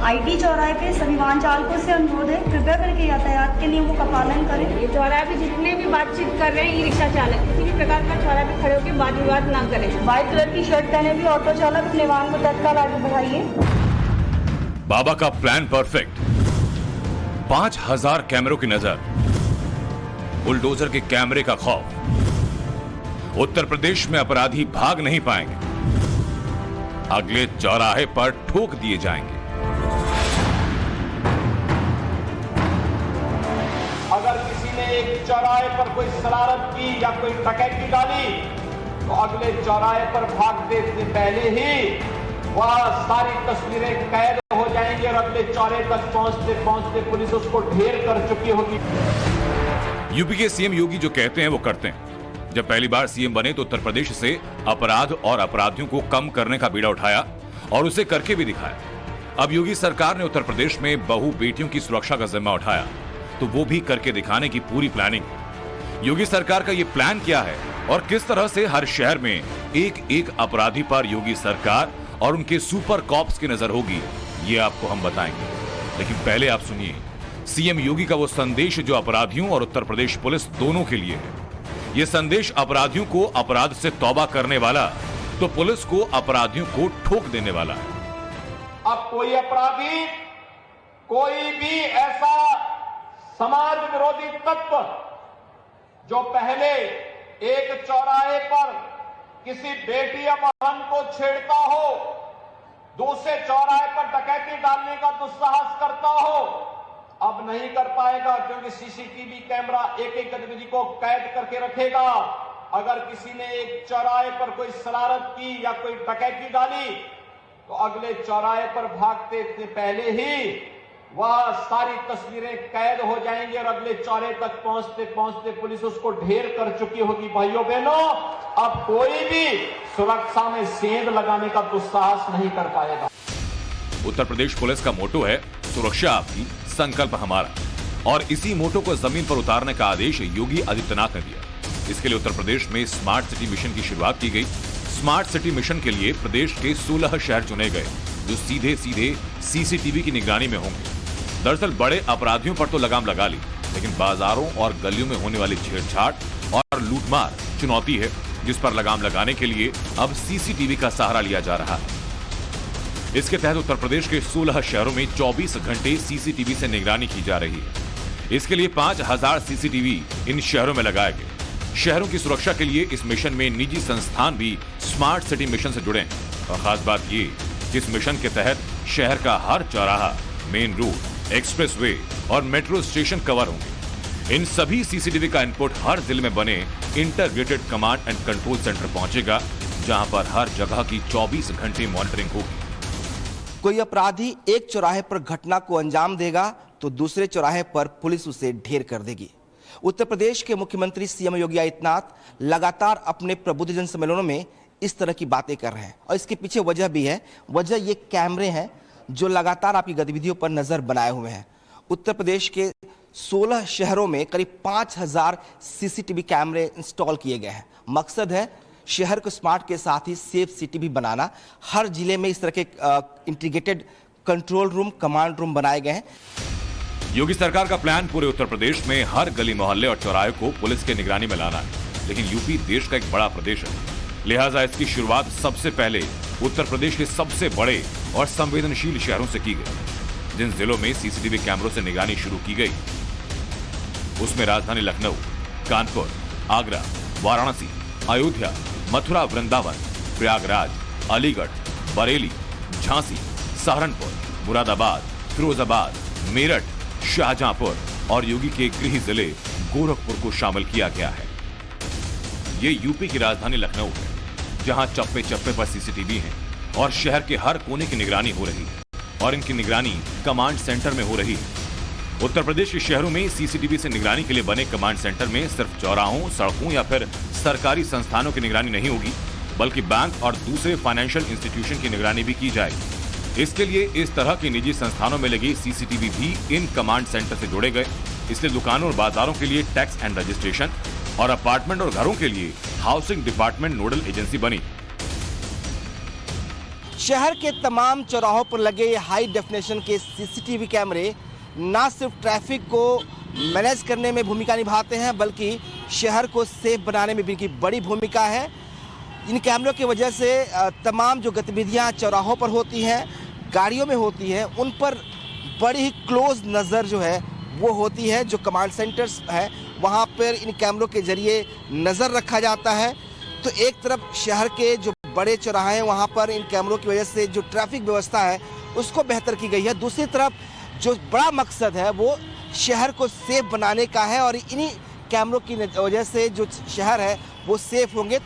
IT चौराहे पे सभी वाहन चालकों से अनुरोध है कृपया करके यातायात के नियमों का पालन करें। ये चौराहे पे जितने भी बातचीत कर रहे हैं ई रिक्शा चालक किसी भी प्रकार का चौराहे पे खड़े होकर वाद विवाद ना करें। व्हाइट कलर की शर्ट पहने हुए ऑटो चालक अपने वाहन को तत्काल आगे बढ़ाइए। बाबा का प्लान परफेक्ट। 5000 कैमरों की नजर, बुलडोजर के कैमरे का खौफ। उत्तर प्रदेश में अपराधी भाग नहीं पाएंगे, अगले चौराहे पर ठोक दिए जाएंगे। अगर किसी ने एक चौराहे पर कोई शरारत की या कोई डकैती डाली तो अगले चौराहे पर भागते से पहले ही वह सारी तस्वीरें कैद हो जाएंगी और अगले चौराहे तक पहुंचते पहुंचते पुलिस उसको ढेर कर चुकी होगी। यूपी के सीएम योगी जो कहते हैं वो करते हैं। जब पहली बार सीएम बने तो उत्तर प्रदेश से अपराध और अपराधियों को कम करने का बीड़ा उठाया और उसे करके भी दिखाया। अब योगी सरकार ने उत्तर प्रदेश में बहू बेटियों की सुरक्षा का जिम्मा उठाया तो वो भी करके दिखाने की पूरी प्लानिंग। योगी सरकार का ये प्लान क्या है और किस तरह से हर शहर में एक एक अपराधी पर योगी सरकार और उनके सुपर कॉप्स की नजर होगी, ये आपको हम बताएंगे। लेकिन पहले आप सुनिए सीएम योगी का वो संदेश जो अपराधियों और उत्तर प्रदेश पुलिस दोनों के लिए है। ये संदेश अपराधियों को अपराध से तौबा करने वाला तो पुलिस को अपराधियों को ठोक देने वाला है। अब कोई अपराधी, कोई भी ऐसा समाज विरोधी तत्व जो पहले एक चौराहे पर किसी बेटी या बहन को छेड़ता हो, दूसरे चौराहे पर डकैती डालने का दुस्साहस करता हो, अब नहीं कर पाएगा क्योंकि सीसीटीवी कैमरा एक एक गतिविधि को कैद करके रखेगा। अगर किसी ने एक चौराहे पर कोई शरारत की या कोई डकैती डाली तो अगले चौराहे पर भागते से पहले ही वह सारी तस्वीरें कैद हो जाएंगी और अगले चौराहे तक पहुंचते पहुंचते पुलिस उसको ढेर कर चुकी होगी। भाइयों बहनों, अब कोई भी सुरक्षा में सेंध लगाने का दुस्साहस नहीं कर पाएगा। उत्तर प्रदेश पुलिस का मोटो है सुरक्षा आपकी, संकल्प हमारा, और इसी मोटो को जमीन पर उतारने का आदेश योगी आदित्यनाथ ने दिया। इसके लिए उत्तर प्रदेश में स्मार्ट सिटी मिशन की शुरुआत की गई। स्मार्ट सिटी मिशन के लिए प्रदेश के 16 शहर चुने गए जो सीधे सीधे सीसीटीवी की निगरानी में होंगे। दरअसल बड़े अपराधियों पर तो लगाम लगा ली, लेकिन बाजारों और गलियों में होने वाली छेड़छाड़ और लूटमार चुनौती है जिस पर लगाम लगाने के लिए अब सीसीटीवी का सहारा लिया जा रहा है। इसके तहत उत्तर प्रदेश के 16 शहरों में 24 घंटे सीसीटीवी से निगरानी की जा रही है। इसके लिए 5000 सीसीटीवी इन शहरों में लगाए गए। शहरों की सुरक्षा के लिए इस मिशन में निजी संस्थान भी स्मार्ट सिटी मिशन से जुड़े हैं। और खास बात ये कि इस मिशन के तहत शहर का हर चौराहा, मेन रोड, एक्सप्रेसवे और मेट्रो स्टेशन कवर होंगे। इन सभी सीसीटीवी का इनपुट हर जिले में बने integrated command and control centre पहुंचेगा, जहां पर हर जगह की 24 घंटे मॉनिटरिंग होगी। कोई अपराधी एक चौराहे पर घटना को अंजाम देगा तो दूसरे चौराहे पर पुलिस उसे ढेर कर देगी। उत्तर प्रदेश के मुख्यमंत्री सीएम योगी आदित्यनाथ लगातार अपने प्रबुद्धजन सम्मेलनों में इस तरह की बातें कर रहे हैं और इसके पीछे वजह भी है। वजह ये कैमरे हैं जो लगातार आपकी गतिविधियों पर नजर बनाए हुए हैं। उत्तर प्रदेश के 16 शहरों में करीब 5000 सीसीटीवी कैमरे इंस्टॉल किए गए हैं। मकसद है शहर को स्मार्ट के साथ ही सेफ सिटी भी बनाना। हर जिले में इस तरह के integrated control room, command room बनाए गए हैं। योगी सरकार का प्लान पूरे उत्तर प्रदेश में हर गली मोहल्ले और चौराहे को पुलिस के निगरानी में लाना है। लेकिन यूपी देश का एक बड़ा प्रदेश है, लिहाजा इसकी शुरुआत सबसे पहले उत्तर प्रदेश के सबसे बड़े और संवेदनशील शहरों से की गई। जिन जिलों में सीसीटीवी कैमरों से निगरानी शुरू की गई उसमें राजधानी लखनऊ, कानपुर, आगरा, वाराणसी, अयोध्या, मथुरा, वृंदावन, प्रयागराज, अलीगढ़, बरेली, झांसी, सहारनपुर, मुरादाबाद, फिरोजाबाद, मेरठ, शाहजहांपुर और योगी के गृह जिले गोरखपुर को शामिल किया गया है। ये यूपी की राजधानी लखनऊ है, जहां चप्पे चप्पे पर सीसीटीवी हैं और शहर के हर कोने की निगरानी हो रही है और इनकी निगरानी कमांड सेंटर में हो रही है। उत्तर प्रदेश के शहरों में सीसीटीवी से निगरानी के लिए बने कमांड सेंटर में सिर्फ चौराहों, सड़कों या फिर सरकारी संस्थानों की निगरानी नहीं होगी, बल्कि बैंक और दूसरे फाइनेंशियल इंस्टीट्यूशन की निगरानी भी की जाएगी। इसके लिए इस तरह की निजी संस्थानों में लगे सीसीटीवी भी इन कमांड सेंटर से जोड़े गए। इसलिए दुकानों और बाजारों के लिए टैक्स एंड रजिस्ट्रेशन और अपार्टमेंट और घरों के लिए हाउसिंग डिपार्टमेंट नोडल एजेंसी बनी। शहर के तमाम चौराहों पर लगे ये हाई डेफिनेशन के सीसीटीवी कैमरे ना सिर्फ ट्रैफिक को मैनेज करने में भूमिका निभाते हैं, बल्कि शहर को सेफ बनाने में भी इनकी बड़ी भूमिका है। इन कैमरों की वजह से तमाम जो गतिविधियां चौराहों पर होती हैं, गाड़ियों में होती हैं, उन पर बड़ी ही क्लोज नज़र जो है वो होती है। जो कमांड सेंटर्स है वहाँ पर इन कैमरों के जरिए नज़र रखा जाता है। तो एक तरफ शहर के जो बड़े चौराहे हैं वहाँ पर इन कैमरों की वजह से जो ट्रैफिक व्यवस्था है उसको बेहतर की गई है। दूसरी तरफ जो बड़ा मकसद है वो शहर को सेफ बनाने का है और इन्हीं कैमरों की वजह से जो शहर है वो सेफ होंगे।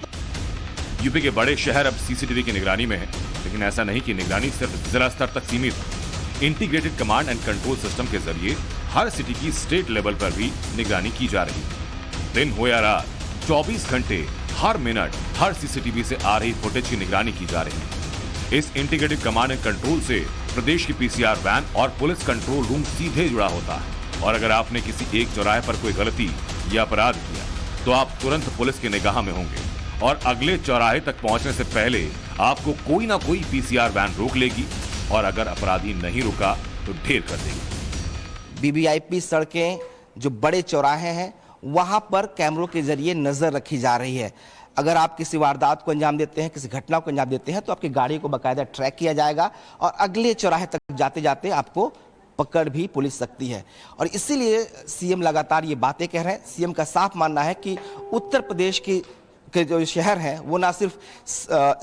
यूपी के बड़े शहर अब सीसीटीवी की निगरानी में है, लेकिन ऐसा नहीं कि निगरानी सिर्फ जिला स्तर तक सीमित है। Integrated command and control system के जरिए हर सिटी की स्टेट लेवल पर भी निगरानी की जा रही है। दिन हो या रात, 24 घंटे, हर मिनट, हर सीसीटीवी से आ रही फुटेज की निगरानी की जा रही है। इस इंटीग्रेटेड कमांड एंड कंट्रोल से प्रदेश की पीसीआर वैन और पुलिस कंट्रोल रूम सीधे जुड़ा होता है। और अगर आपने किसी एक चौराहे पर कोई गलती या अपराध किया तो आप तुरंत पुलिस की निगाह में होंगे और अगले चौराहे तक पहुंचने से पहले आपको कोई ना कोई पीसीआर वैन रोक लेगी और अगर अपराधी नहीं रुका तो ढेर कर देगी। बीबीआईपी सड़कें जो बड़े चौराहे हैं वहां पर कैमरों के जरिए नजर रखी जा रही है। अगर आप किसी वारदात को अंजाम देते हैं, किसी घटना को अंजाम देते हैं तो आपकी गाड़ी को बाकायदा ट्रैक किया जाएगा और अगले चौराहे तक जाते जाते आपको पकड़ भी पुलिस सकती है। और इसीलिए सीएम लगातार ये बातें कह रहे हैं। सीएम का साफ मानना है कि उत्तर प्रदेश के जो शहर हैं वो ना सिर्फ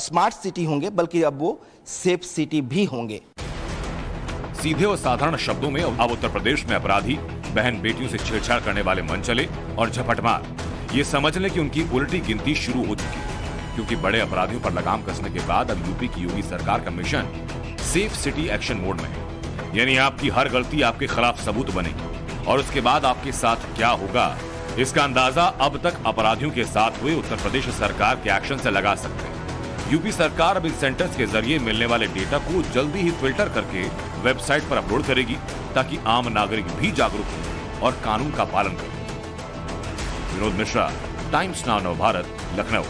स्मार्ट सिटी होंगे बल्कि अब वो सेफ सिटी भी होंगे। सीधे और साधारण शब्दों में अब उत्तर प्रदेश में अपराधी बहन बेटियों से छेड़छाड़ करने वाले मन चले और झपटमार ये समझ लें कि उनकी उल्टी गिनती शुरू हो चुकी है, क्योंकि बड़े अपराधियों पर लगाम कसने के बाद अब यूपी की योगी सरकार का mission safe city action mode में है। यानी आपकी हर गलती आपके खिलाफ सबूत बनेगी और उसके बाद आपके साथ क्या होगा इसका अंदाजा अब तक अपराधियों के साथ हुए उत्तर प्रदेश सरकार के एक्शन से लगा सकते हैं। यूपी सरकार अब इन सेंटर्स के जरिए मिलने वाले डेटा को जल्दी ही फिल्टर करके वेबसाइट पर अपलोड करेगी ताकि आम नागरिक भी जागरूक हो और कानून का पालन करे। Vinod Mishra, times now Navbharat, Lucknow.